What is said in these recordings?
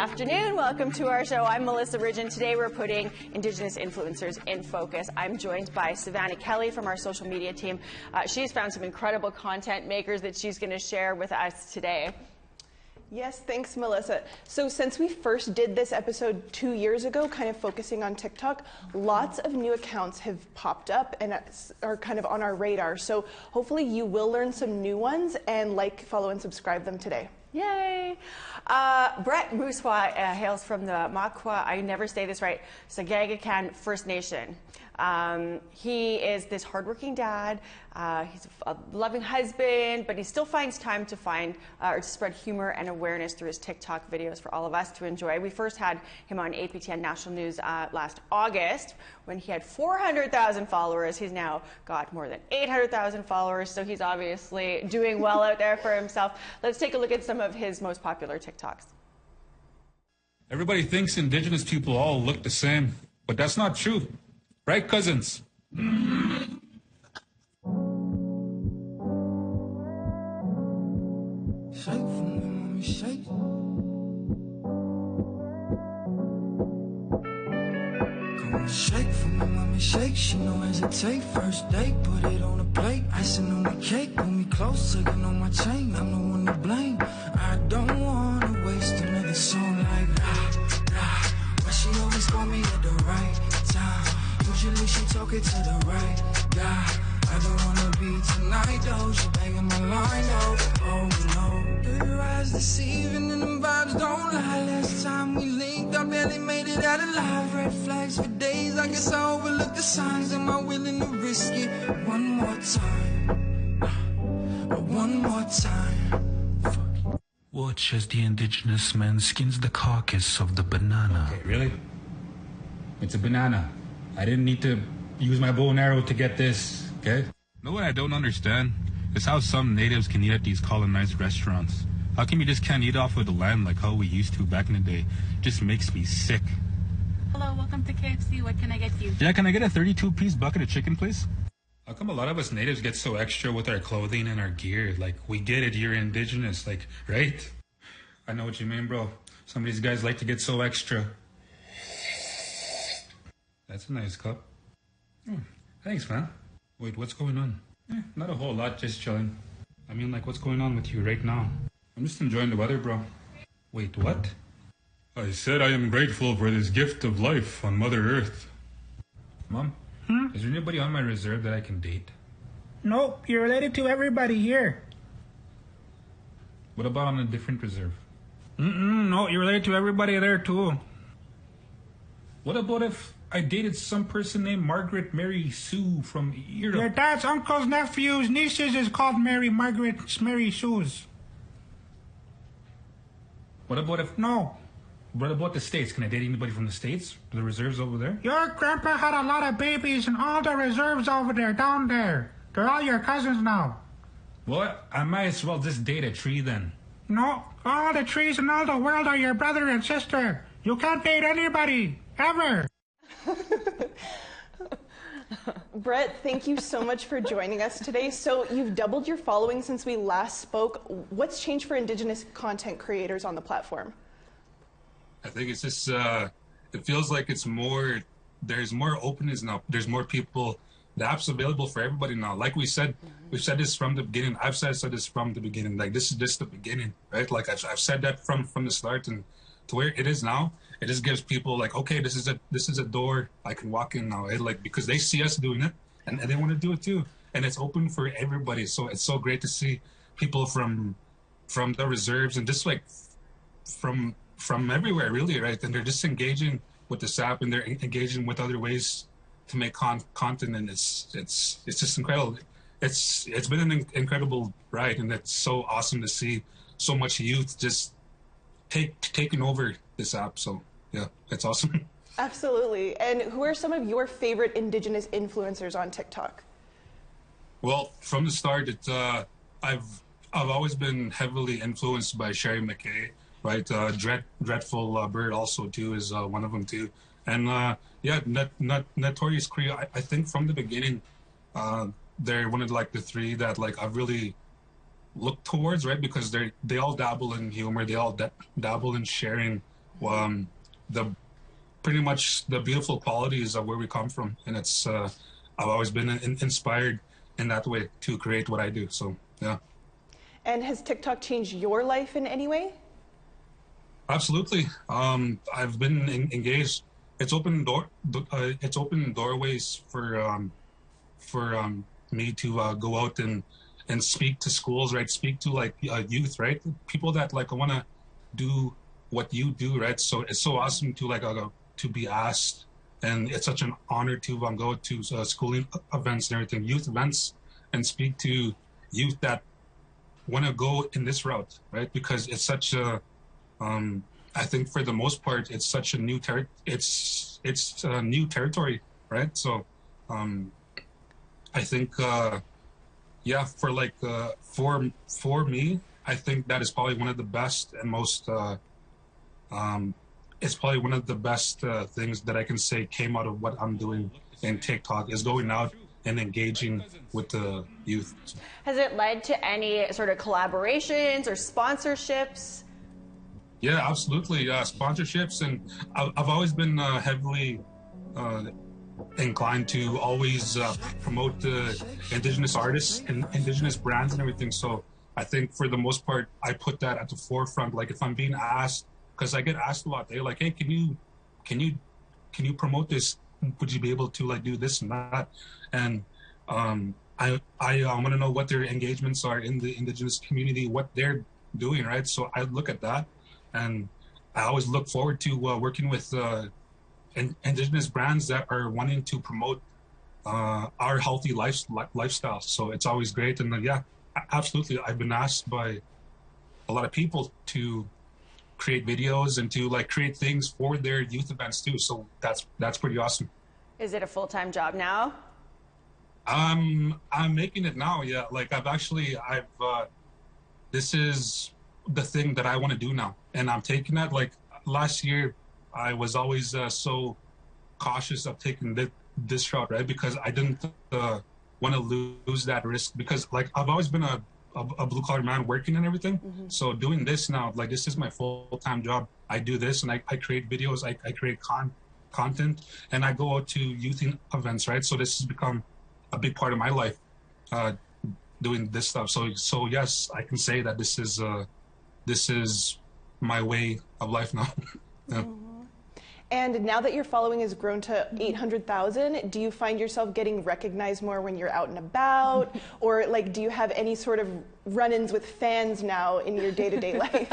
afternoon. Welcome to our show. I'm Melissa Ridge, and today we're putting Indigenous influencers in focus. I'm joined by Savannah Kelly from our social media team. She's found some incredible content makers that she's going to share with us today. Yes, thanks, Melissa. So since we first did this episode 2 years ago, kind of focusing on TikTok, lots of new accounts have popped up and are kind of on our radar. So hopefully you will learn some new ones and like, follow, and subscribe them today. Yay! Brett Mooswa hails from the Mooswa, I never say this right, Sagagakan First Nation. He is this hardworking dad. He's a loving husband, but he still finds time to or to spread humor and awareness through his TikTok videos for all of us to enjoy. We first had him on APTN National News last August when he had 400,000 followers. He's now got more than 800,000 followers, so he's obviously doing well out there for himself. Let's take a look at some of his most popular TikToks. Everybody thinks Indigenous people all look the same, but that's not true. Right, cousins? Shake for me, mommy, shake. Come on, shake for me, mommy, shake. She no hesitate. First date, put it on a plate. Icing on the cake, pull me close, tugging on my chain. I'm the one to blame. I don't wanna waste another song like but she always call me at the right time. Usually she talking to the right guy. I don't wanna be tonight though. She begging my line though. Oh no. Your eyes deceiving and them vibes don't lie. Last time we linked, I barely made it out alive. Red flags for days. I guess I overlooked the signs. Am I willing to risk it one more time? One more time. Watch as the Indigenous man skins the carcass of the banana. Okay, really? It's a banana. I didn't need to use my bow and arrow to get this, okay? No, what I don't understand is how some natives can eat at these colonized restaurants. How come you just can't eat off of the land like how we used to back in the day? It just makes me sick. Hello, welcome to KFC. What can I get you? Yeah, can I get a 32-piece bucket of chicken, please? How come a lot of us natives get so extra with our clothing and our gear? Like, we get it, you're Indigenous, like, right? I know what you mean, bro. Some of these guys like to get so extra. That's a nice cup. Oh, thanks, man. Wait, what's going on? Not a whole lot, just chilling. I mean, like, what's going on with you right now? I'm just enjoying the weather, bro. Wait, what? I said I am grateful for this gift of life on Mother Earth. Mom, is there anybody on my reserve that I can date? Nope, you're related to everybody here. What about on a different reserve? No, you're related to everybody there too. What about if I dated some person named Margaret Mary Sue from Europe? Your dad's uncle's nephew's nieces is called Mary Margaret Mary Sue's. What about if... No. What about the States? Can I date anybody from the States? The reserves over there? Your grandpa had a lot of babies and all the reserves over there, down there. They're all your cousins now. Well, I might as well just date a tree then. No, all the trees in all the world are your brother and sister. You can't date anybody, ever. Brett, thank you so much for joining us today. So you've doubled your following since we last spoke. What's changed for Indigenous content creators on the platform? I think it's just, it feels like it's more, there's more openness now. There's more people. The app's available for everybody now. Like we said, we've said this from the beginning. I've said this from the beginning. Like, this is just the beginning, right? Like, I've said that from the start, and to where it is now, it just gives people like, okay, this is a door I can walk in now. Like, because they see us doing it, and they want to do it too. And it's open for everybody. So it's so great to see people from the reserves and just like from everywhere, really, right? And they're just engaging with this app, and they're engaging with other ways to make content, and it's just incredible. It's been an incredible ride, and it's so awesome to see so much youth just taking over this app. So yeah, it's awesome. Absolutely. And who are some of your favorite Indigenous influencers on TikTok? Well, from the start, I've always been heavily influenced by Sherry McKay, right? Dreadful Bird also too is one of them too. And yeah, Notorious Cree, I think from the beginning, they're one of like the three that like I've really looked towards, right? Because they all dabble in humor, they all dabble in sharing the pretty much the beautiful qualities of where we come from, and it's I've always been inspired in that way to create what I do. So yeah. And has TikTok changed your life in any way? Absolutely. I've been engaged. It's opened doorways for me to go out and speak to schools, right? Speak to like youth, right? People that like want to do what you do, right? So it's so awesome to like to be asked, and it's such an honor to go to schooling events and everything, youth events, and speak to youth that want to go in this route, right? Because it's such a I think for the most part, it's such a new it's a new territory, right? So I think yeah, for like for me, I think that is probably one of the best and most it's probably one of the best things that I can say came out of what I'm doing in TikTok, is going out and engaging with the youth. Has it led to any sort of collaborations or sponsorships? Yeah, absolutely. Sponsorships, and I've always been heavily inclined to always promote Indigenous artists and Indigenous brands and everything. So I think for the most part, I put that at the forefront. Like if I'm being asked, because I get asked a lot, they're like, "Hey, can you promote this? Would you be able to like do this and that?" And I want to know what their engagements are in the Indigenous community, what they're doing, right? So I look at that, and I always look forward to working with Indigenous brands that are wanting to promote our healthy lifestyle. So it's always great. And yeah, absolutely. I've been asked by a lot of people to create videos and to like create things for their youth events too. So that's pretty awesome. Is it a full-time job now? I'm making it now. Yeah. Like this is the thing that I want to do now. And I'm taking that. Like last year, I was always so cautious of taking this route, right? Because I didn't want to lose that risk, because like I've always been a blue collar man working and everything. Mm-hmm. So doing this now, like this is my full-time job. I do this and I create videos, I create content, and I go out to youth events, right? So this has become a big part of my life, doing this stuff. So yes, I can say that this is my way of life now. Yeah. Mm-hmm. And now that your following has grown to 800,000, do you find yourself getting recognized more when you're out and about? Or like, do you have any sort of run-ins with fans now in your day-to-day life?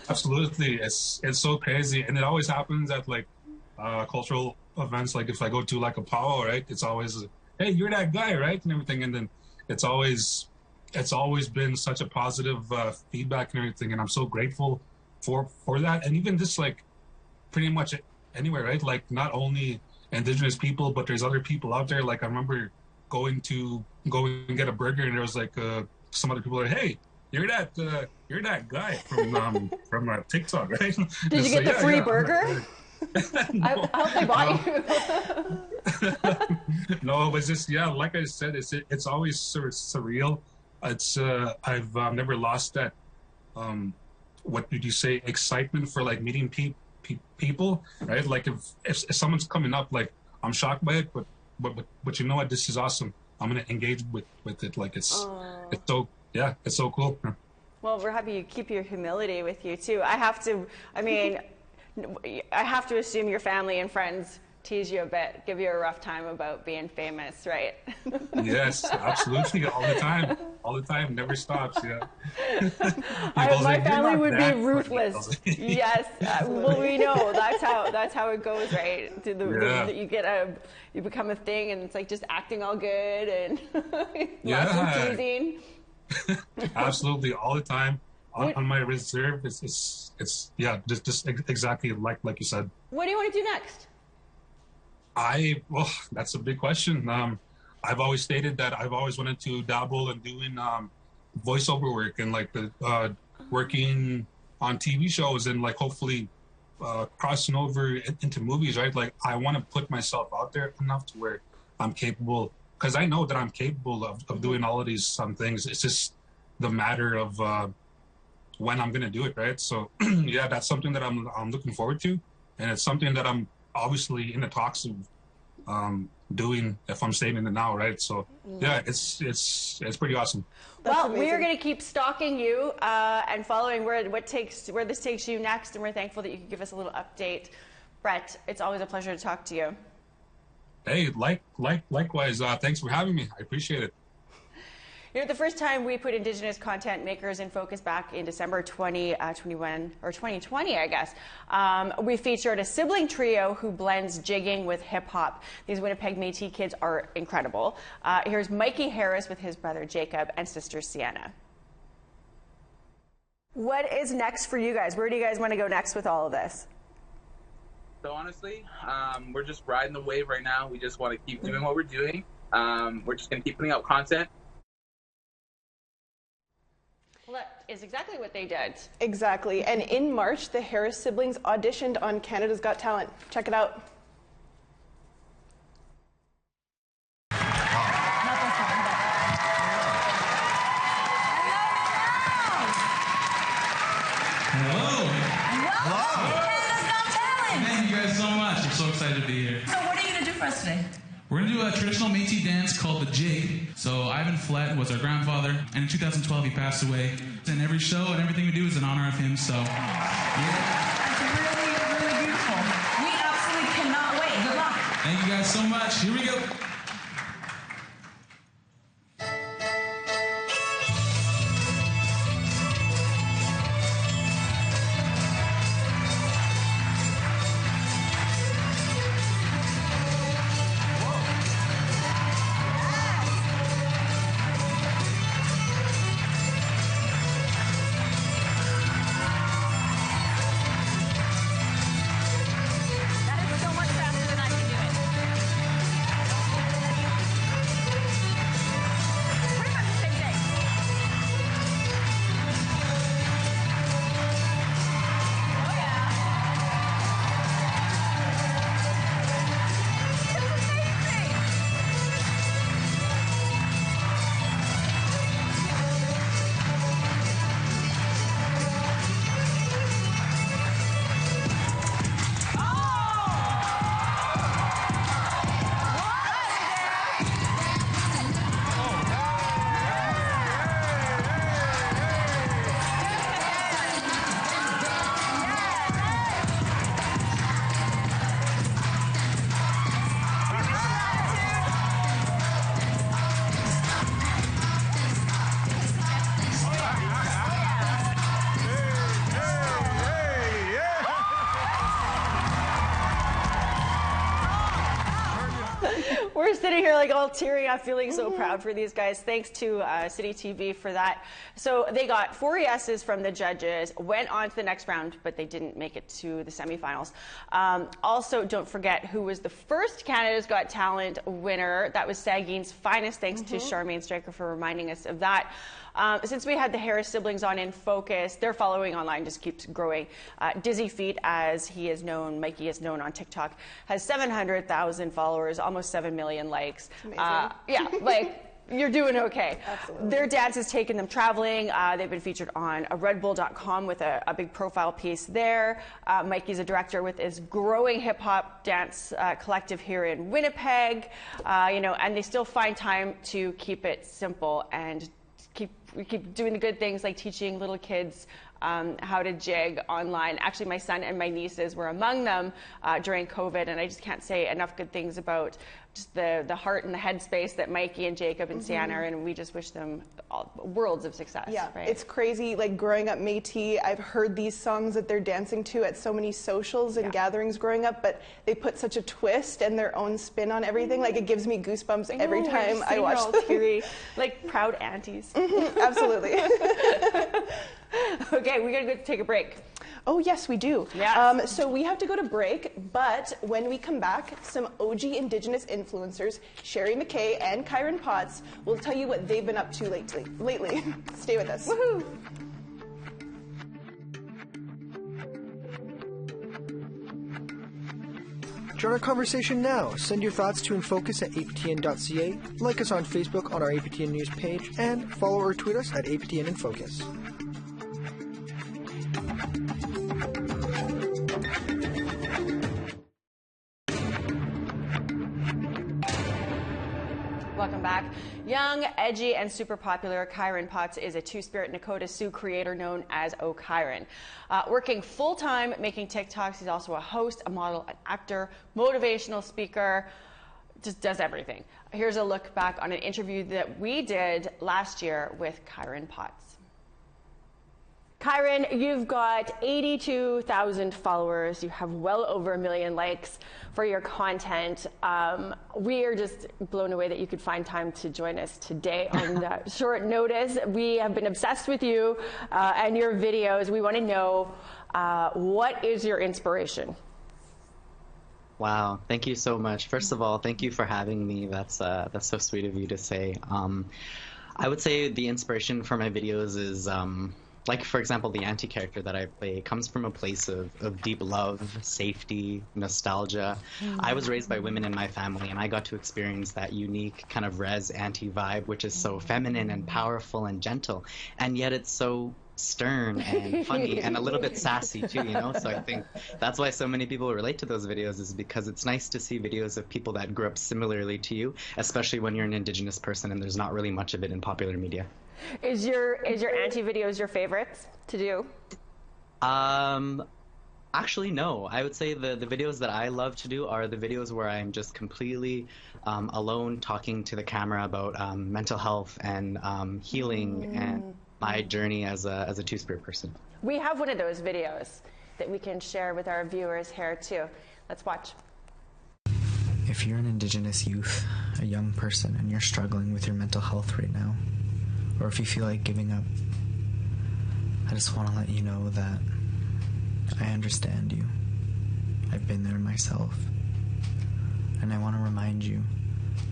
Absolutely. It's so crazy. And it always happens at like cultural events. Like if I go to like a powwow, right? It's always, "Hey, you're that guy, right?" And everything. And then it's always been such a positive feedback and everything. And I'm so grateful for that. And even just like, pretty much anywhere, right? Like not only Indigenous people, but there's other people out there. Like I remember going and get a burger, and there was like some other people like, "Hey, you're that guy from TikTok, right?" Did you get the free burger? No. I hope they bought you. No, but just like I said, it's always sort of surreal. It's I've never lost that. What did you say? Excitement for like meeting people, right? Like if someone's coming up, like I'm shocked by it, but you know what? This is awesome. I'm gonna engage with it. Like it's so cool. Well, we're happy you keep your humility with you too. I have to assume your family and friends tease you a bit, give you a rough time about being famous, right? Yes, absolutely, all the time, never stops. Yeah. My family would be ruthless. Yes, well, we know that's how it goes, right? You become a thing, and it's like just acting all good and lots of teasing. Absolutely, all the time. On my reserve, it's just exactly like you said. What do you want to do next? Well, that's a big question. I've always stated that I've always wanted to dabble in doing voiceover work and like working on TV shows and like hopefully crossing over into movies, right? Like I want to put myself out there enough to where I'm capable, because I know that I'm capable of doing all of these things. It's just the matter of when I'm gonna do it, right? So yeah, that's something that I'm looking forward to, and it's something that I'm obviously in the talks of doing if I'm staying in the now, right? So yeah, it's pretty awesome. Well, we are going to keep stalking you and following where this takes you next, and we're thankful that you could give us a little update. Brett, it's always a pleasure to talk to you. Hey, likewise. Thanks for having me. I appreciate it. You know, the first time we put Indigenous content makers in focus back in December 2021 or 2020, I guess, we featured a sibling trio who blends jigging with hip hop. These Winnipeg Métis kids are incredible. Here's Mikey Harris with his brother Jacob and sister Sienna. What is next for you guys? Where do you guys want to go next with all of this? So honestly, we're just riding the wave right now. We just want to keep doing what we're doing. We're just going to keep putting out content. Well, that is exactly what they did. Exactly. And in March, the Harris siblings auditioned on Canada's Got Talent. Check it out. Thank you guys so much. I'm so excited to be here. So what are you going to do for us today? We're going to do a traditional Métis dance called the jig. So Ivan Flett was our grandfather, and in 2012 he passed away. And every show and everything we do is in honor of him, so yeah. That's really, really beautiful. We absolutely cannot wait. Good luck. Thank you guys so much. Here we go. We're sitting here like all teary up, feeling so proud for these guys. Thanks to City TV for that. So they got 4 yeses from the judges, went on to the next round, but they didn't make it to the semifinals. Also, don't forget who was the first Canada's Got Talent winner. That was Saugeen's Finest. Thanks to Charmaine Stryker for reminding us of that. Since we had the Harris siblings on In Focus, their following online just keeps growing. Dizzy Feet, as he is known, Mikey is known on TikTok, has 700,000 followers, almost 7 million likes. Yeah, like, you're doing okay. Absolutely. Their dance has taken them traveling. They've been featured on redbull.com with a big profile piece there. Mikey's a director with his growing hip-hop dance collective here in Winnipeg. And they still find time to keep it simple and keep doing the good things like teaching little kids how to jig online. Actually, my son and my nieces were among them during COVID, and I just can't say enough good things about just the heart and the headspace that Mikey and Jacob and Sienna are in, and we just wish them all worlds of success. Yeah, right? It's crazy. Like, growing up Métis, I've heard these songs that they're dancing to at so many socials and gatherings growing up, but they put such a twist and their own spin on everything. Like, it gives me goosebumps every time I watch them. Teary, like proud aunties. Absolutely. Okay, we gotta go take a break. Oh, yes, we do. Yes. So we have to go to break, but when we come back, some OG Indigenous influencers, Sherry McKay and Kairyn Potts, will tell you what they've been up to lately. Stay with us. Woohoo! Join our conversation now. Send your thoughts to InFocus at aptn.ca, like us on Facebook on our APTN News page, and follow or tweet us at APTN InFocus. Welcome back. Young, edgy, and super popular, Kairyn Potts is a Two-Spirit Nakota Sioux creator known as Kairyn. Working full-time making TikToks, he's also a host, a model, an actor, motivational speaker, just does everything. Here's a look back on an interview that we did last year with Kairyn Potts. Kairyn, you've got 82,000 followers. You have well over 1 million likes for your content. We are just blown away that you could find time to join us today on that short notice. We have been obsessed with you and your videos. We want to know, what is your inspiration? Wow, thank you so much. First of all, thank you for having me. That's so sweet of you to say. I would say the inspiration for my videos is like, for example, the anti-character that I play comes from a place of deep love, safety, nostalgia. I was raised by women in my family, and I got to experience that unique kind of res anti-vibe, which is so feminine and powerful and gentle, and yet it's so stern and funny and a little bit sassy too, you know? So I think that's why so many people relate to those videos, is because it's nice to see videos of people that grew up similarly to you, especially when you're an Indigenous person and there's not really much of it in popular media. Is your anti-videos your favorites to do? Actually, no. I would say the videos that I love to do are the videos where I'm just completely alone talking to the camera about mental health and healing and my journey as a Two-Spirit person. We have one of those videos that we can share with our viewers here too. Let's watch. If you're an Indigenous youth, a young person, and you're struggling with your mental health right now, or if you feel like giving up, I just want to let you know that I understand you. I've been there myself. And I want to remind you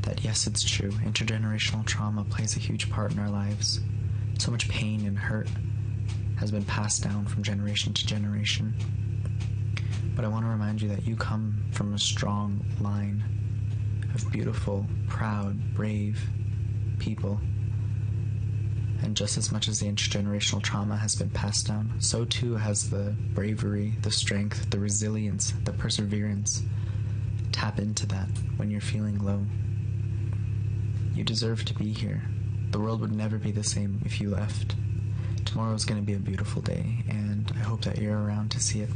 that yes, it's true, intergenerational trauma plays a huge part in our lives. So much pain and hurt has been passed down from generation to generation. But I want to remind you that you come from a strong line of beautiful, proud, brave people. And just as much as the intergenerational trauma has been passed down, so too has the bravery, the strength, the resilience, the perseverance. Tap into that when you're feeling low. You deserve to be here. The world would never be the same if you left. Tomorrow's going to be a beautiful day, and I hope that you're around to see it.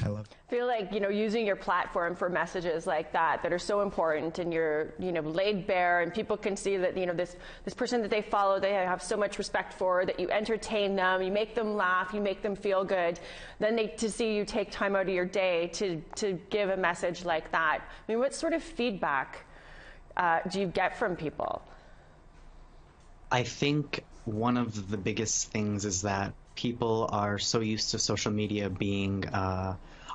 I love it. I feel like, using your platform for messages like that are so important, and you're, laid bare, and people can see that, this person that they follow, they have so much respect for, that you entertain them, you make them laugh, you make them feel good. Then to see you take time out of your day to give a message like that. I mean, what sort of feedback do you get from people? I think one of the biggest things is that people are so used to social media being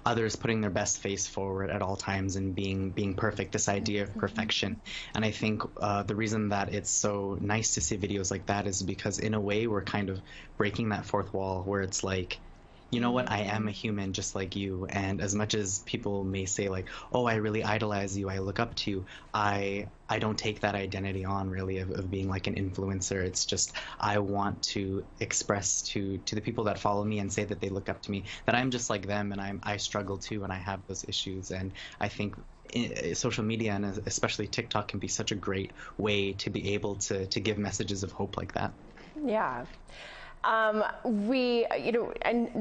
others putting their best face forward at all times and being perfect, this idea of perfection. And I think the reason that it's so nice to see videos like that is because in a way we're kind of breaking that fourth wall where it's like, you know what, I am a human just like you, and as much as people may say like, oh, I really idolize you, I look up to you, I don't take that identity on really of being like an influencer. It's just I want to express to the people that follow me and say that they look up to me that I'm just like them, and I struggle too, and I have those issues. And I think social media, and especially TikTok, can be such a great way to be able to give messages of hope like that. Yeah. And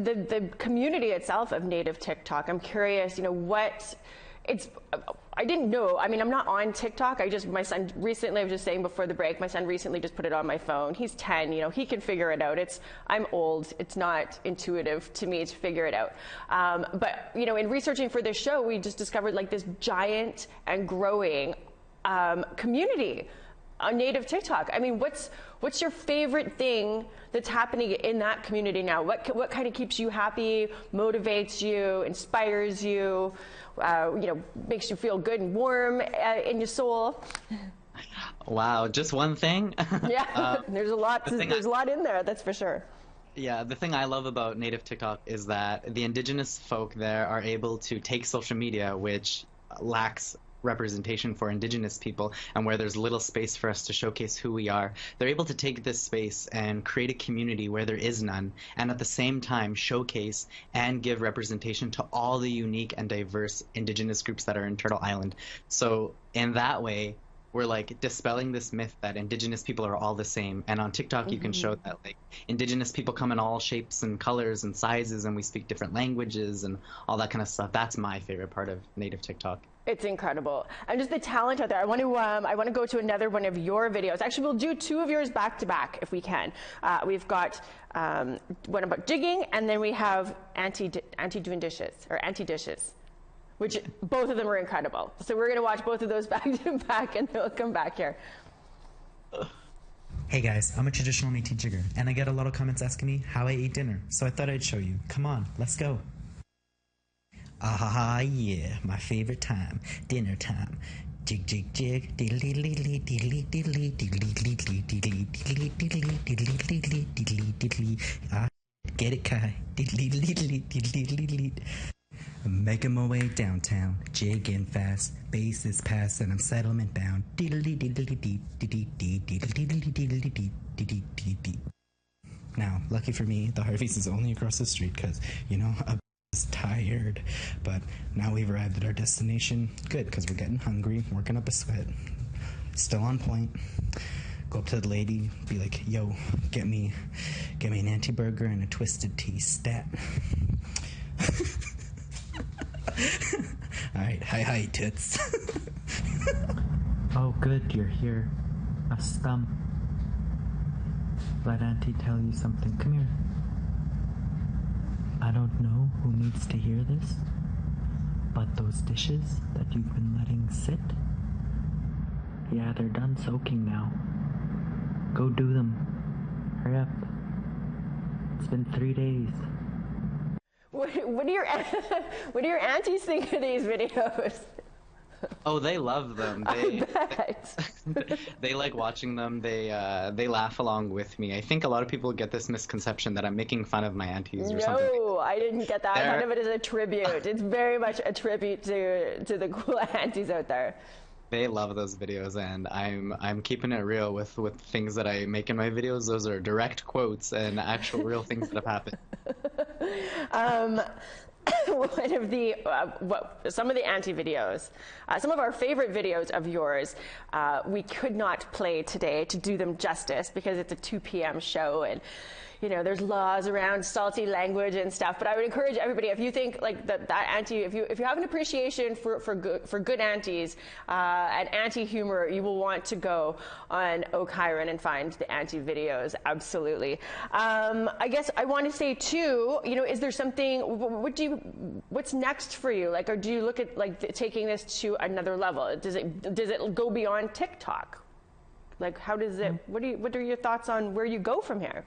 the community itself of native TikTok, I'm curious, I didn't know. I mean, I'm not on TikTok. My son recently, I was just saying before the break, my son recently just put it on my phone. He's 10, he can figure it out. I'm old. It's not intuitive to me to figure it out. But, in researching for this show, we just discovered like this giant and growing community on native TikTok. I mean, what's your favorite thing that's happening in that community now? What kind of keeps you happy, motivates you, inspires you, makes you feel good and warm in your soul? Wow, just one thing? Yeah, there's a lot in there, that's for sure. Yeah, the thing I love about native TikTok is that the Indigenous folk there are able to take social media, which lacks representation for Indigenous people, and where there's little space for us to showcase who we are. They're able to take this space and create a community where there is none, and at the same time showcase and give representation to all the unique and diverse Indigenous groups that are in Turtle Island. So in that way, we're like dispelling this myth that Indigenous people are all the same. And on TikTok, you can show that like Indigenous people come in all shapes and colors and sizes, and we speak different languages and all that kind of stuff. That's my favorite part of native TikTok. It's incredible. And just the talent out there. I want to go to another one of your videos. Actually, we'll do two of yours back to back if we can. We've got one about jigging, and then we have doing dishes, or anti-dishes, which both of them are incredible. So we're going to watch both of those back to back, and then we'll come back here. Hey guys, I'm a traditional Métis jigger, and I get a lot of comments asking me how I eat dinner, so I thought I'd show you. Come on, let's go. Ah, yeah, my favorite time, dinner time. Jig, jig, jig, diddly, diddly, diddly, diddly, diddly, diddly, diddly, diddly, diddly, diddly, diddly, diddly, diddly. Ah, get it, Kai. Diddly, diddly, diddly, diddly. I'm making my way downtown, jigging fast. Base is past and I'm settlement bound. Diddly, diddly, dee, diddly, dee, diddly, diddly, diddly, dee, diddly, dee, dee. Now, lucky for me, the Harvey's is only across the street because, you know, I'm tired. But now we've arrived at our destination. Good, because we're getting hungry, working up a sweat. Still on point. Go up to the lady, be like, yo, get me an anti-burger and a twisted tea stat. Alright, hi, tits. Oh, good, you're here. A stump. Let Auntie tell you something. Come here. I don't know who needs to hear this, but those dishes that you've been letting sit, yeah, they're done soaking now. Go do them. Hurry up. It's been 3 days. What do your aunties think of these videos? Oh, they love them. They like watching them. They laugh along with me. I think a lot of people get this misconception that I'm making fun of my aunties or something. No, I didn't get that. I thought of it as a tribute. It's very much a tribute to the cool aunties out there. They love those videos, and I'm keeping it real with things that I make in my videos. Those are direct quotes and actual real things that have happened. One of the some of the anti-videos, some of our favorite videos of yours, we could not play today to do them justice because it's a 2 p.m. show, and you know there's laws around salty language and stuff. But I would encourage everybody, if you think like that anti, if you have an appreciation for good aunties and anti-humor, you will want to go on Kairyn and find the anti-videos. Absolutely. I guess I want to say too, you know, is there something? What's next for you? Like, or do you look at like taking this to another level? Does it go beyond TikTok? Like, how does it? What are your thoughts on where you go from here?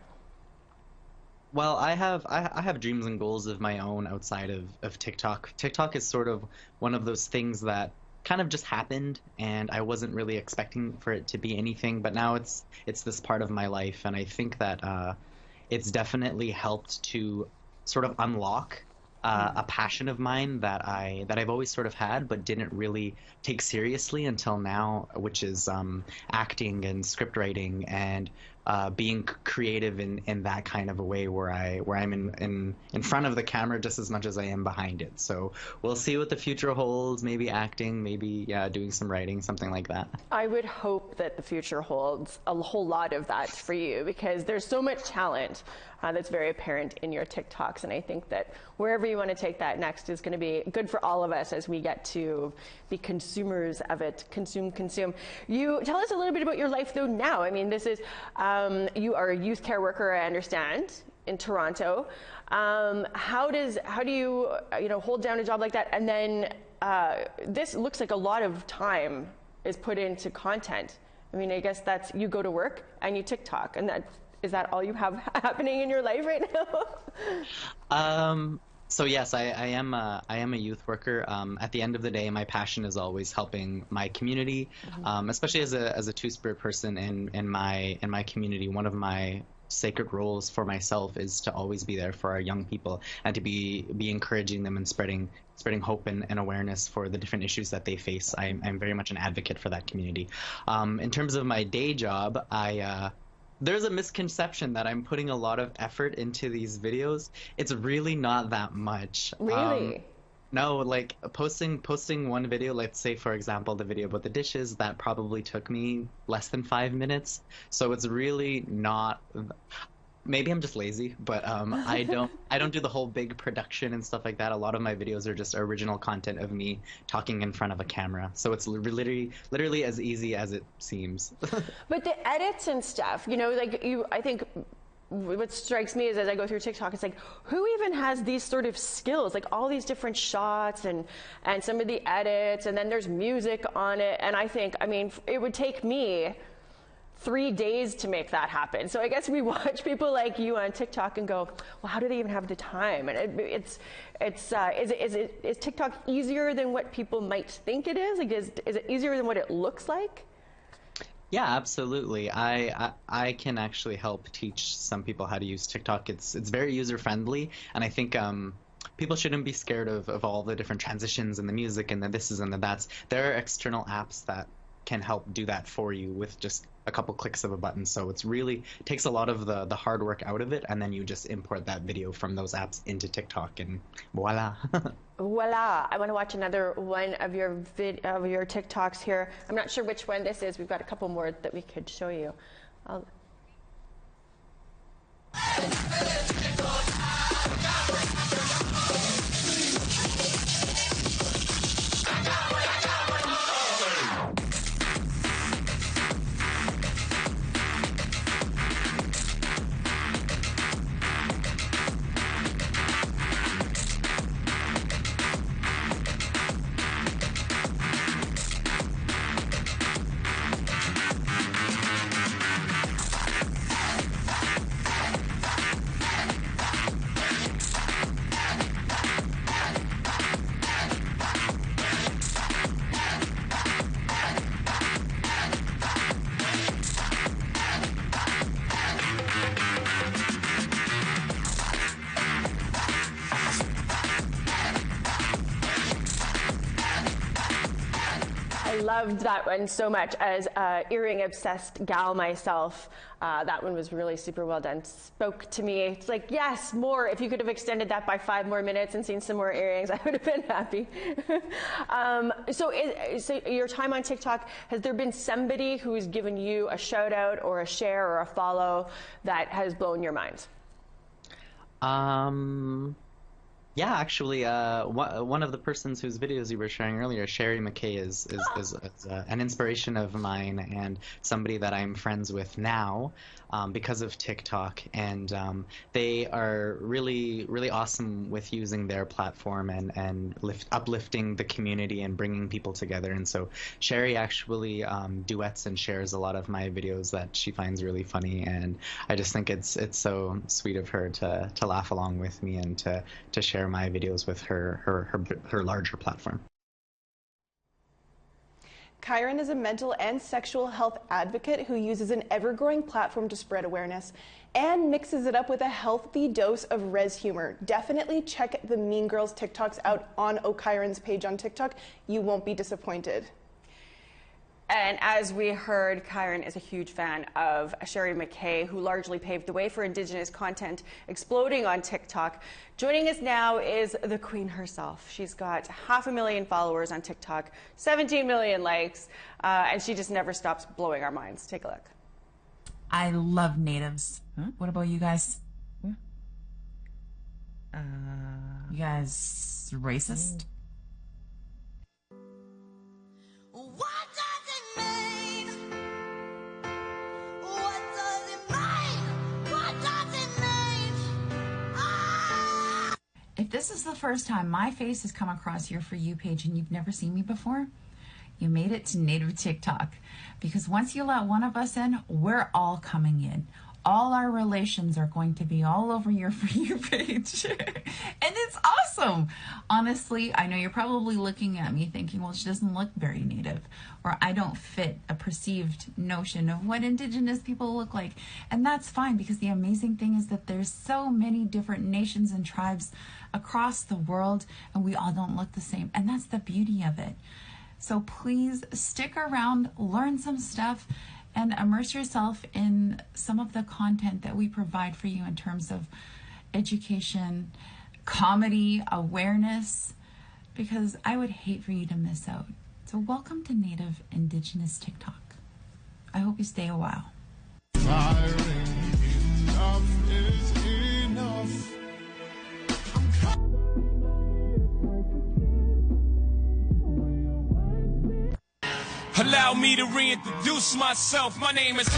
Well, I have dreams and goals of my own outside of TikTok. TikTok is sort of one of those things that kind of just happened, and I wasn't really expecting for it to be anything, but now it's this part of my life, and I think that it's definitely helped to sort of unlock a passion of mine that I've always sort of had but didn't really take seriously until now, which is acting and script writing and being creative in that kind of a way where I'm in front of the camera just as much as I am behind it. So we'll see what the future holds. Maybe acting, maybe doing some writing, something like that. I would hope that the future holds a whole lot of that for you, because there's so much talent that's very apparent in your TikToks, and I think that wherever you want to take that next is going to be good for all of us as we get to be consumers of it. Consume. You tell us a little bit about your life though now. I mean, this is you are a youth care worker, I understand, in Toronto. How do you hold down a job like that, and then this looks like a lot of time is put into content. I mean, I guess that's you go to work and you TikTok, and is that all you have happening in your life right now? So yes, I am a youth worker. At the end of the day, my passion is always helping my community, especially as a Two-Spirit person in my community. One of my sacred roles for myself is to always be there for our young people and to be encouraging them and spreading hope and awareness for the different issues that they face. I'm very much an advocate for that community. In terms of my day job, there's a misconception that I'm putting a lot of effort into these videos. It's really not that much. Really? No, like posting one video, let's say for example the video about the dishes, that probably took me less than 5 minutes. So it's really not. Maybe I'm just lazy, but I don't do the whole big production and stuff like that. A lot of my videos are just original content of me talking in front of a camera. So it's literally as easy as it seems. But the edits and stuff, you know, like I think what strikes me is as I go through TikTok, it's like, who even has these sort of skills? Like all these different shots and some of the edits, and then there's music on it. And I think, I mean, it would take me 3 days to make that happen. So I guess we watch people like you on TikTok and go, well, how do they even have the time? And is TikTok easier than what people might think it is? Like, is it easier than what it looks like? Yeah, absolutely. I can actually help teach some people how to use TikTok. It's very user friendly, and I think people shouldn't be scared of all the different transitions and the music and the thises and the that's. There are external apps that can help do that for you with just a couple clicks of a button. So it's really takes a lot of the hard work out of it, and then you just import that video from those apps into TikTok, and voila. Voila! I want to watch another one of your TikToks here. I'm not sure which one this is. We've got a couple more that we could show you. I loved that one so much. As earring obsessed gal myself, that one was really super well done. Spoke to me. It's like, yes, more. If you could have extended that by 5 more minutes and seen some more earrings, I would have been happy. So your time on TikTok, has there been somebody who's given you a shout out or a share or a follow that has blown your mind? Yeah, actually, one of the persons whose videos you were sharing earlier, Sherry McKay, is an inspiration of mine and somebody that I'm friends with now because of TikTok. And they are really, really awesome with using their platform and uplifting the community and bringing people together. And so Sherry actually duets and shares a lot of my videos that she finds really funny. And I just think it's so sweet of her to laugh along with me and to share my videos with her larger platform. Kairyn is a mental and sexual health advocate who uses an ever-growing platform to spread awareness and mixes it up with a healthy dose of res humor. Definitely check the Mean Girls TikToks out on Kairyn's page on TikTok. You won't be disappointed. And as we heard, Kairyn is a huge fan of Sherry McKay, who largely paved the way for Indigenous content exploding on TikTok. Joining us now is the Queen herself. She's got 500,000 followers on TikTok, 17 million likes, and she just never stops blowing our minds. Take a look. I love natives. What about you guys? You guys racist? If this is the first time my face has come across your For You page and you've never seen me before, you made it to native TikTok. Because once you let one of us in, we're all coming in. All our relations are going to be all over your For You page. And it's awesome. Honestly, I know you're probably looking at me thinking, well, she doesn't look very native, or I don't fit a perceived notion of what Indigenous people look like. And that's fine, because the amazing thing is that there's so many different nations and tribes across the world, and we all don't look the same. And that's the beauty of it. So please stick around, learn some stuff, and immerse yourself in some of the content that we provide for you in terms of education, comedy, awareness, because I would hate for you to miss out. So welcome to Native Indigenous TikTok. I hope you stay a while. Enough is enough. Allow me to reintroduce myself. My name is O,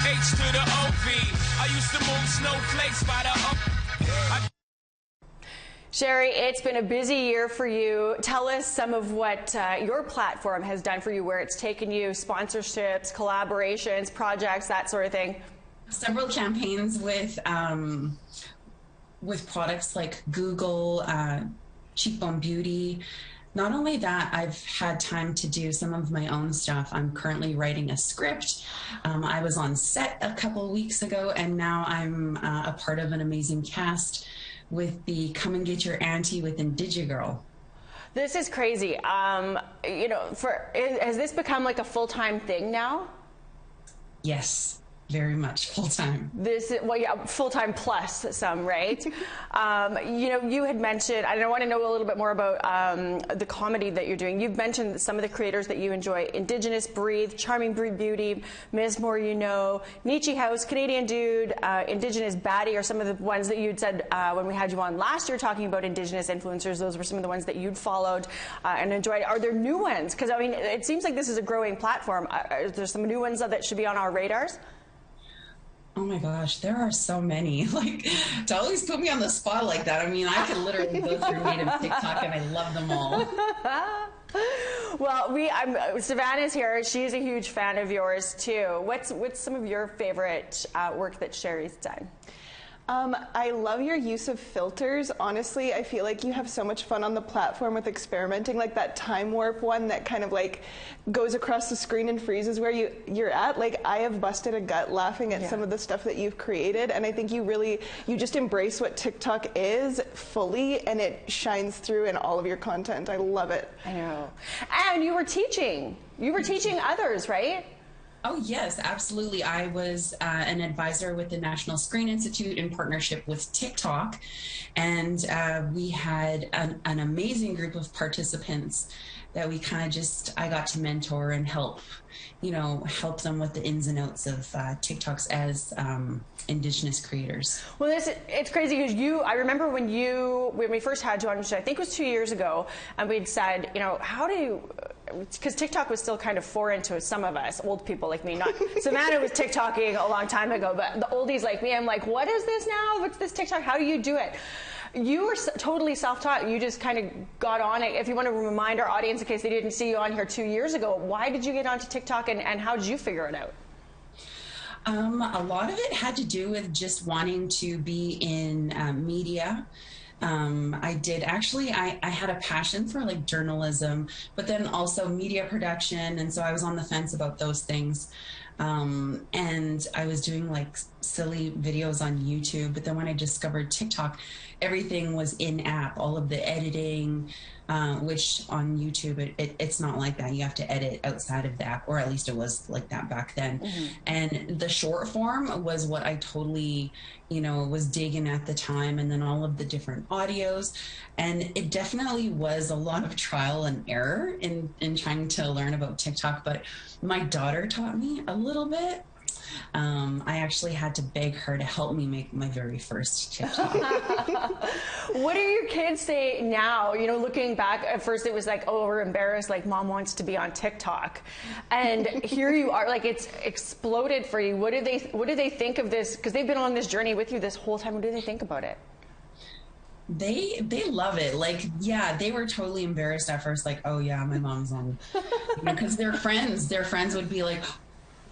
H to the O-V. I used to move snowflakes by the Sherry, it's been a busy year for you. Tell us some of what your platform has done for you, where it's taken you, sponsorships, collaborations, projects, that sort of thing. Several campaigns with products like Google, Cheekbone Beauty. Not only that, I've had time to do some of my own stuff. I'm currently writing a script. I was on set a couple weeks ago, and now I'm a part of an amazing cast with the Come and Get Your Auntie with Indigigirl. This is crazy. You know, has this become like a full-time thing now? Yes. Very much full-time. Well, yeah, full-time plus some, right? You know, you had mentioned, I want to know a little bit more about the comedy that you're doing. You've mentioned some of the creators that you enjoy: Indigenous, Breathe, Charming Breed Beauty, Ms. More You Know, Nietzsche House, Canadian Dude, Indigenous Baddie are some of the ones that you'd said when we had you on last year talking about Indigenous influencers. Those were some of the ones that you'd followed and enjoyed. Are there new ones? Because, I mean, it seems like this is a growing platform. Are there some new ones that should be on our radars? Oh my gosh, there are so many. Like, to always put me on the spot like that. I mean, I can literally go through Native TikTok and I love them all. Well, Savannah's here. She's a huge fan of yours too. What's some of your favorite work that Sherry's done? I love your use of filters. Honestly, I feel like you have so much fun on the platform with experimenting, like that time warp one that kind of like goes across the screen and freezes where you're at. Like, I have busted a gut laughing at some of the stuff that you've created, and I think you just embrace what TikTok is fully, and it shines through in all of your content. I love it. I know. And you were teaching others, right? Oh, yes, absolutely. I was an advisor with the National Screen Institute in partnership with TikTok, and we had an amazing group of participants that we kind of I got to mentor and help them with the ins and outs of TikToks as Indigenous creators. Well, it's crazy because I remember when we first had you on, which I think was 2 years ago, and we'd said, because TikTok was still kind of foreign to some of us, old people like me. Not Savannah was TikToking a long time ago, but the oldies like me, I'm like, what is this now? What's this TikTok? How do you do it? You were totally self-taught. You just kind of got on it. If you want to remind our audience, in case they didn't see you on here 2 years ago, why did you get onto TikTok and how did you figure it out? A lot of it had to do with just wanting to be in media. I had a passion for like journalism, but then also media production. And so I was on the fence about those things. And I was doing like silly videos on YouTube, but then when I discovered TikTok, everything was in app, all of the editing, which on YouTube, it's not like that. You have to edit outside of the app, or at least it was like that back then. Mm-hmm. And the short form was what I totally, was digging at the time. And then all of the different audios. And it definitely was a lot of trial and error in trying to learn about TikTok. But my daughter taught me a little bit. I actually had to beg her to help me make my very first TikTok. What do your kids say now? Looking back, at first it was like, oh, we're embarrassed, like mom wants to be on TikTok. And here you are, like it's exploded for you. What do they think of this? Because they've been on this journey with you this whole time. What do they think about it? They love it. Like, yeah, they were totally embarrassed at first, like, oh yeah, my mom's on, because their friends would be like,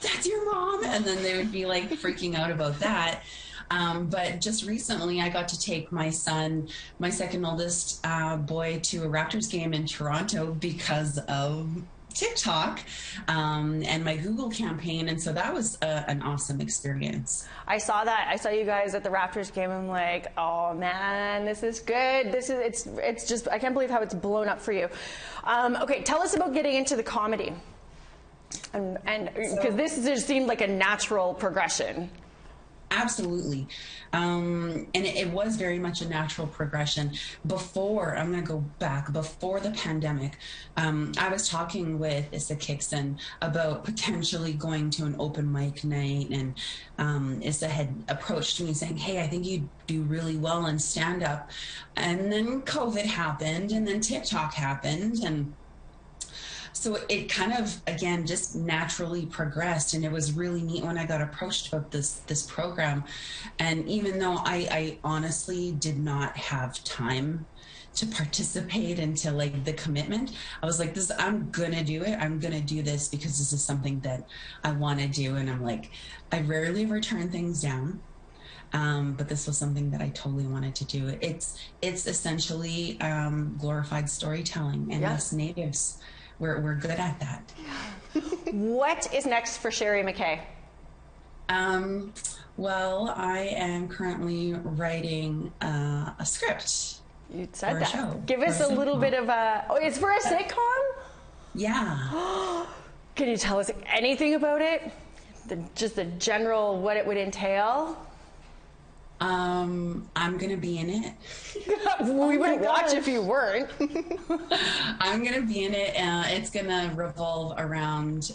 that's your mom, and then they would be like freaking out about that. But just recently I got to take my son, my second oldest boy, to a Raptors game in Toronto because of TikTok and my Google campaign, and so that was an awesome experience. I saw that. I saw you guys at the Raptors game. I'm like, oh man, this is good. It's just, I can't believe how it's blown up for you. Okay, tell us about getting into the comedy. And because this just seemed like a natural progression. Absolutely. And it was very much a natural progression. Before, I'm going to go back, before the pandemic, I was talking with Issa Kixon about potentially going to an open mic night, and Issa had approached me saying, hey, I think you do really well in stand-up. And then COVID happened, and then TikTok happened, and so it kind of, again, just naturally progressed, and it was really neat when I got approached about this program. And even though I honestly did not have time to participate until like the commitment, I was like, I'm gonna do it. I'm gonna do this because this is something that I want to do. And I'm like, I rarely ever turn things down. But this was something that I totally wanted to do. It's essentially glorified storytelling, and us natives, we're good at that. What is next for Sherry McKay? Well, I am currently writing a script. You said that. Give us a little bit of a... Oh, it's for a sitcom? Yeah. Can you tell us anything about it? Just the general, what it would entail? I'm gonna be in it. We wouldn't watch if you weren't. I'm gonna be in it. It's gonna revolve around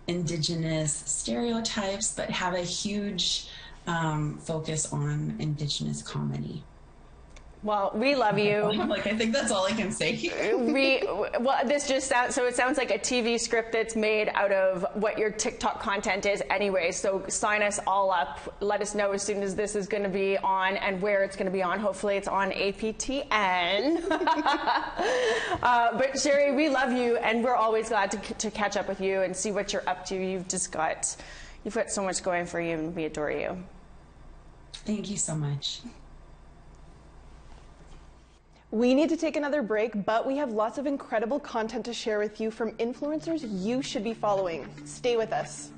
Indigenous stereotypes, but have a huge focus on Indigenous comedy. Well, we love you. Like, I think that's all I can say. Well, this just sounds, so it sounds like a TV script that's made out of what your TikTok content is anyway. So sign us all up. Let us know as soon as this is going to be on and where it's going to be on. Hopefully it's on APTN. But Sherry, we love you, and we're always glad to catch up with you and see what you're up to. You've got so much going for you, and we adore you. Thank you so much. We need to take another break, but we have lots of incredible content to share with you from influencers you should be following. Stay with us.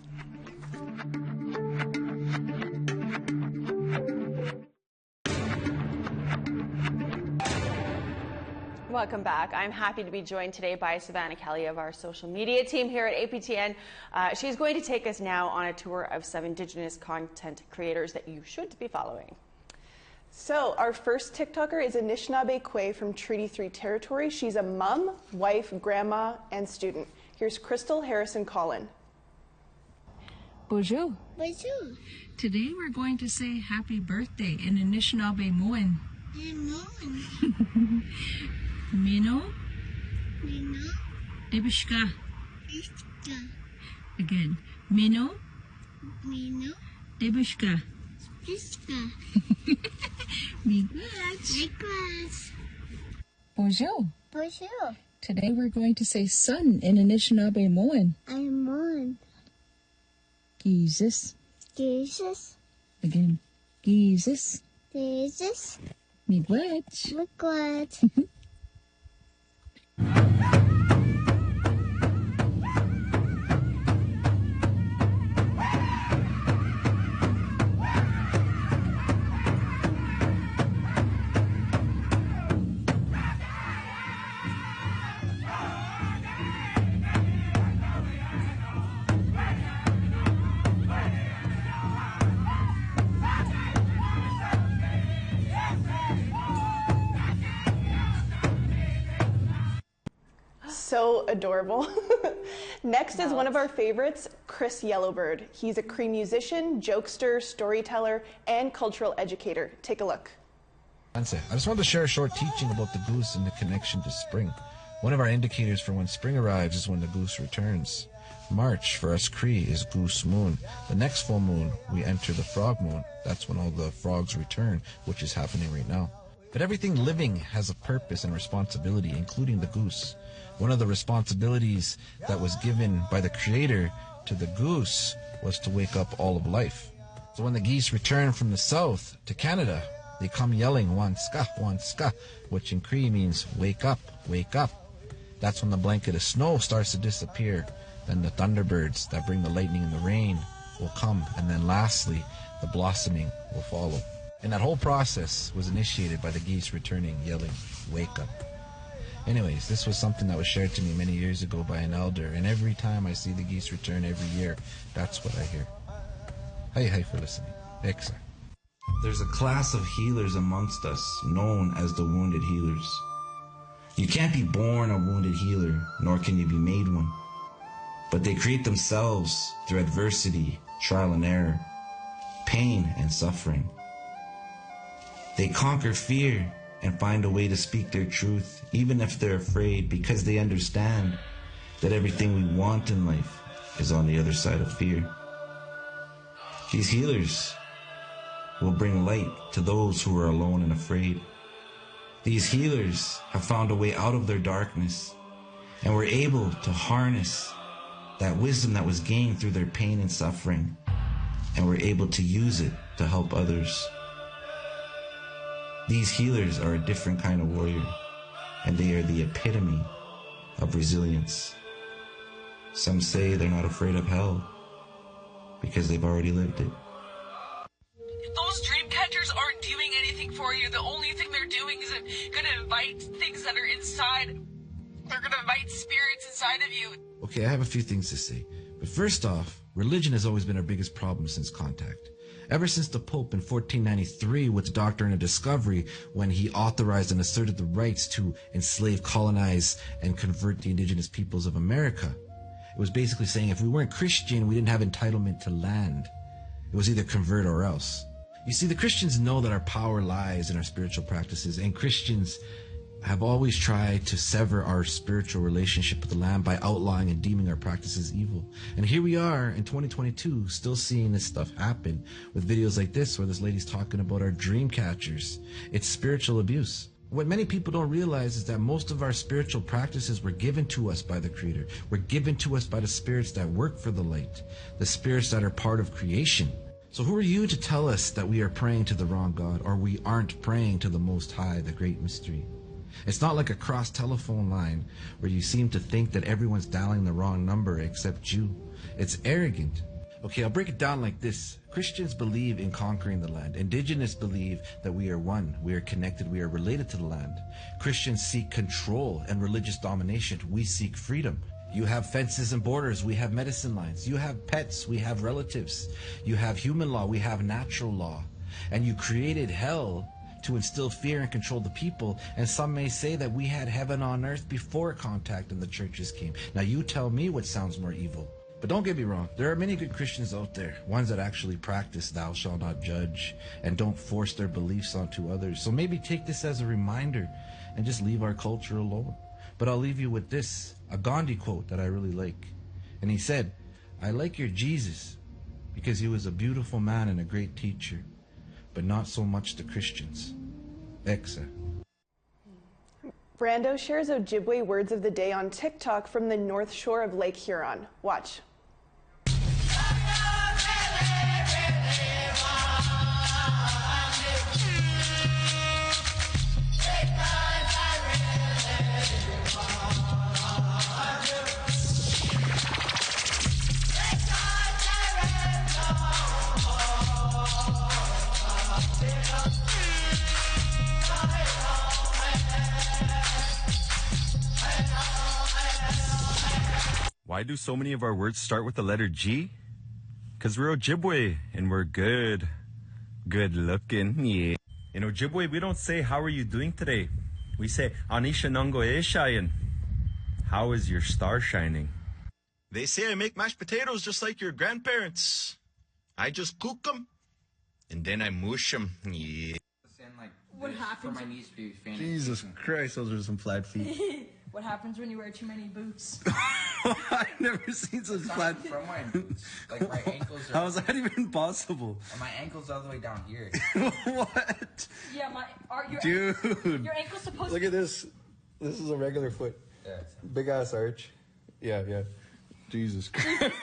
Welcome back. I'm happy to be joined today by Savannah Kelly of our social media team here at APTN. She's going to take us now on a tour of some Indigenous content creators that you should be following. So our first TikToker is Anishinaabe Quay from Treaty 3 territory. She's a mom, wife, grandma, and student. Here's Crystal Harrison-Collin. Bonjour. Bonjour. Today we're going to say happy birthday in Anishinaabe Moen. Moen. Mino. Mino. Debishka. Debishka. Again. Mino. Mino. Debishka. Debishka. Bonjour. Bonjour. Today we're going to say sun in Anishinaabe Moen. I'm Moen. Jesus. Jesus. Again. Jesus. Jesus. Miigwech. Miigwech. So adorable. Next is one of our favorites, Chris Yellowbird. He's a Cree musician, jokester, storyteller, and cultural educator. Take a look. I just wanted to share a short teaching about the goose and the connection to spring. One of our indicators for when spring arrives is when the goose returns. March for us Cree is goose moon. The next full moon, we enter the frog moon. That's when all the frogs return, which is happening right now. But everything living has a purpose and responsibility, including the goose. One of the responsibilities that was given by the Creator to the goose was to wake up all of life. So when the geese return from the south to Canada, they come yelling, wanska, which in Cree means wake up, wake up. That's when the blanket of snow starts to disappear. Then the thunderbirds that bring the lightning and the rain will come. And then lastly, the blossoming will follow. And that whole process was initiated by the geese returning, yelling, wake up. Anyways, this was something that was shared to me many years ago by an elder, and every time I see the geese return every year, that's what I hear. Hey for listening. Exa. There's a class of healers amongst us known as the wounded healers. You can't be born a wounded healer, nor can you be made one. But they create themselves through adversity, trial and error, pain and suffering. They conquer fear and find a way to speak their truth, even if they're afraid, because they understand that everything we want in life is on the other side of fear. These healers will bring light to those who are alone and afraid. These healers have found a way out of their darkness and were able to harness that wisdom that was gained through their pain and suffering, and were able to use it to help others. These healers are a different kind of warrior, and they are the epitome of resilience. Some say they're not afraid of hell because they've already lived it. Those dream catchers aren't doing anything for you. The only thing they're doing is going to invite things that are inside. They're going to invite spirits inside of you. Okay, I have a few things to say. But first off, religion has always been our biggest problem since contact. Ever since the Pope in 1493 with the Doctrine of Discovery, when he authorized and asserted the rights to enslave, colonize, and convert the indigenous peoples of America. It was basically saying if we weren't Christian, we didn't have entitlement to land. It was either convert or else. You see, the Christians know that our power lies in our spiritual practices, and Christians have always tried to sever our spiritual relationship with the land by outlawing and deeming our practices evil. And here we are in 2022 still seeing this stuff happen with videos like this where this lady's talking about our dream catchers. It's spiritual abuse. What many people don't realize is that most of our spiritual practices were given to us by the Creator. Were given to us by the spirits that work for the light, the spirits that are part of creation. So who are you to tell us that we are praying to the wrong God, or we aren't praying to the Most High, the Great Mystery? It's not like a cross telephone line where you seem to think that everyone's dialing the wrong number except you. It's arrogant. Okay, I'll break it down like this. Christians believe in conquering the land. Indigenous believe that we are one, we are connected, we are related to the land. Christians seek control and religious domination. We seek freedom. You have fences and borders, we have medicine lines. You have pets, we have relatives. You have human law, we have natural law. And you created hell to instill fear and control the people, and some may say that we had heaven on earth before contact and the churches came. Now you tell me what sounds more evil. But don't get me wrong, there are many good Christians out there, ones that actually practice thou shalt not judge and don't force their beliefs onto others. So maybe take this as a reminder and just leave our culture alone. But I'll leave you with this, a Gandhi quote that I really like. And he said, "I like your Jesus because he was a beautiful man and a great teacher, but not so much the Christians." Exa. Brando shares Ojibwe words of the day on TikTok from the north shore of Lake Huron. Watch. Why do so many of our words start with the letter G? Because we're Ojibwe and we're good. Good looking, yeah. In Ojibwe, we don't say, "How are you doing today?" We say, "Anisha nango e shayin." How is your star shining? They say I make mashed potatoes just like your grandparents. I just cook them, and then I mush them. Yeah. What happens? For my niece to be famous. Jesus Christ, those are some flat feet. What happens when you wear too many boots? I've never seen such flat feet. From wearing boots. Like my ankles are. How is that even possible? And my ankles all the way down here. What? Yeah, Dude. Your ankle's supposed to. Look at this. This is a regular foot. Yeah. Big ass arch. Yeah. Jesus Christ.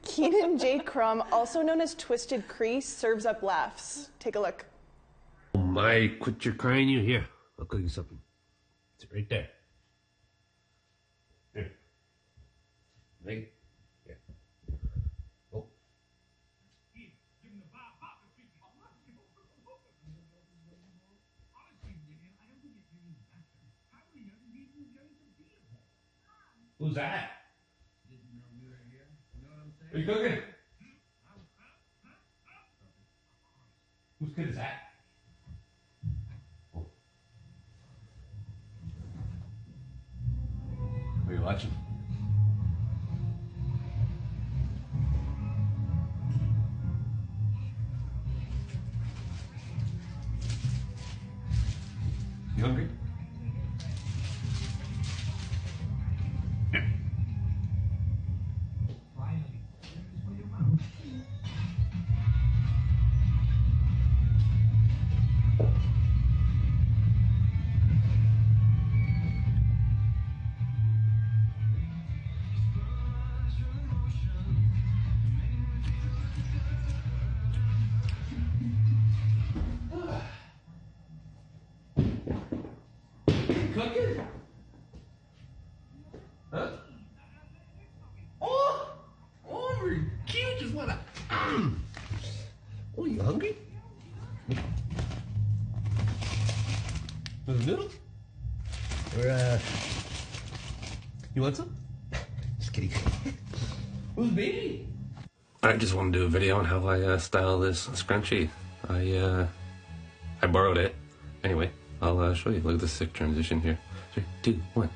Keenan J. Crum, also known as Twisted Cree, serves up laughs. Take a look. Oh my, quit your crying, you. Here, I'll cook you something. It's right there. Here. Right here. Oh. Who's that? Are you cooking? Whose kid is that? What are you watching? You hungry? Cooking? Huh? Oh! Oh, you're cute. Just wanna. Oh, you hungry? Little noodle? Or, you want some? Just kidding. Who's baby? I just want to do a video on how I style this scrunchie. I borrowed it. Anyway, I'll show you. Look at the sick transition here. 3, 2, 1.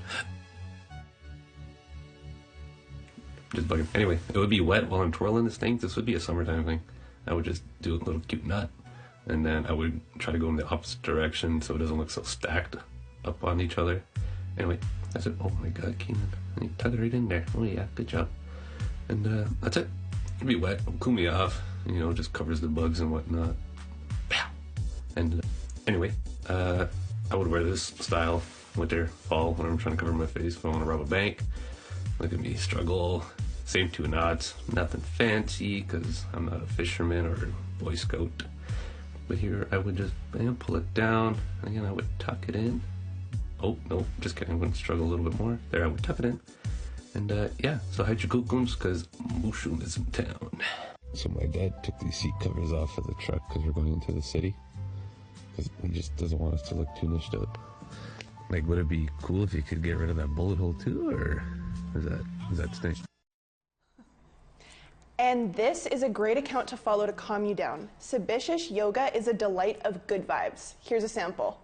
Just bugging. Anyway, it would be wet while I'm twirling this thing. This would be a summertime thing. I would just do a little cute knot. And then I would try to go in the opposite direction so it doesn't look so stacked up on each other. Anyway, that's it. Oh my god, Keenan. And you tuck it right in there. Oh yeah, good job. And that's it. It'd be wet. It'll cool me off. You know, just covers the bugs and whatnot. And anyway, I would wear this style winter, fall, when I'm trying to cover my face. If I want to rob a bank, look at me struggle. Same 2 knots. Nothing fancy because I'm not a fisherman or a Boy Scout. But here I would just pull it down. And again, I would tuck it in. Oh, no, just kidding. I'm going to struggle a little bit more. There, I would tuck it in. And yeah, so hide your cocoons because Mooswa is in town. So my dad took these seat covers off of the truck because we're going into the city. Because he just doesn't want us to look too niched up. Like, would it be cool if you could get rid of that bullet hole too, or is that stink? And this is a great account to follow to calm you down. Subishish Yoga is a delight of good vibes. Here's a sample.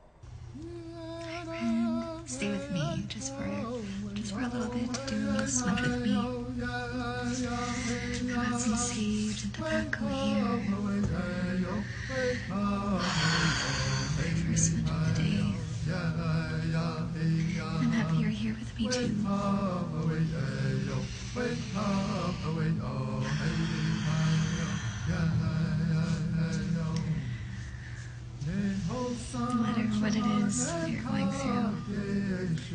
Hi, friend. Stay with me just for a little bit to do a little smudge with me. I got some sage and tobacco here. First smudge of the day. I'm happy you're here with me too. No matter what it is you're going through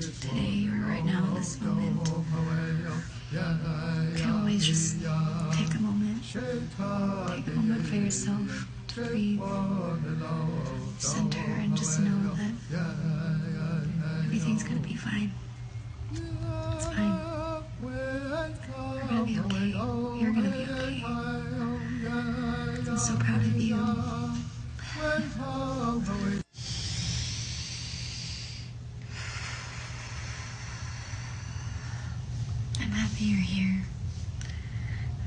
today or right now in this moment, you can always just take a moment for yourself to breathe, center, and just know that everything's gonna be fine. It's fine. We're gonna be okay. You're gonna be okay. I'm so proud of you. I'm happy you're here.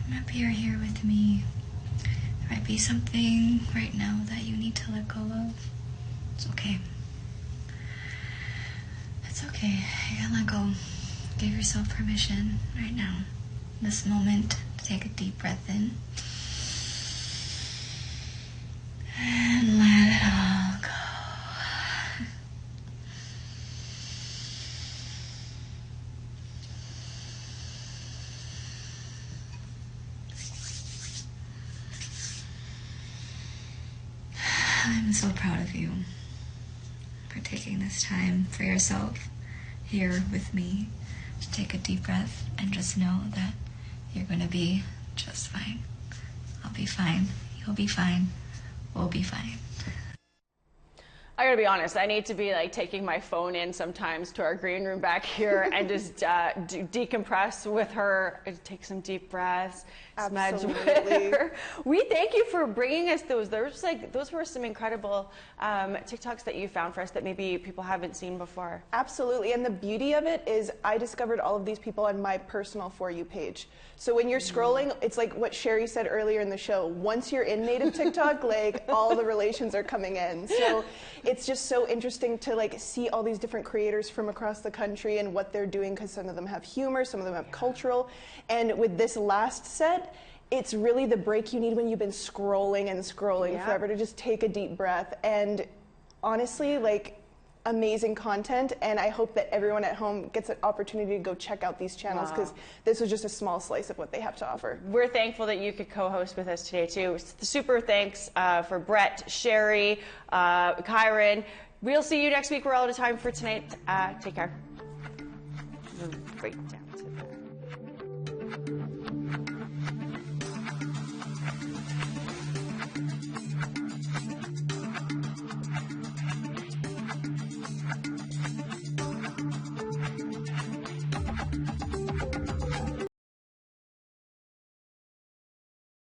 I'm happy you're here with me. There might be something right now that you need to let go of. It's okay. It's okay. You can let go. Give yourself permission right now, in this moment, to take a deep breath in. And let it all go. I'm so proud of you for taking this time for yourself here with me to take a deep breath and just know that you're going to be just fine. I'll be fine. You'll be fine. We'll be fine. I gotta be honest, I need to be like taking my phone in sometimes to our green room back here and just decompress with her, take some deep breaths, smudge with her. We thank you for bringing us those. Those were some incredible TikToks that you found for us that maybe people haven't seen before. Absolutely, and the beauty of it is I discovered all of these people on my personal For You page. So when you're scrolling, it's like what Sherry said earlier in the show. Once you're in native TikTok, like all the relations are coming in. So it's just so interesting to like see all these different creators from across the country and what they're doing, because some of them have humor, some of them have cultural. And with this last set, it's really the break you need when you've been scrolling and scrolling forever to just take a deep breath. And honestly, like, amazing content, and I hope that everyone at home gets an opportunity to go check out these channels, because this was just a small slice of what they have to offer. We're thankful that you could co-host with us today too. Super thanks for Brett, Sherry, Kairyn. We'll see you next week. We're out of time for tonight. Take care. Breakdown.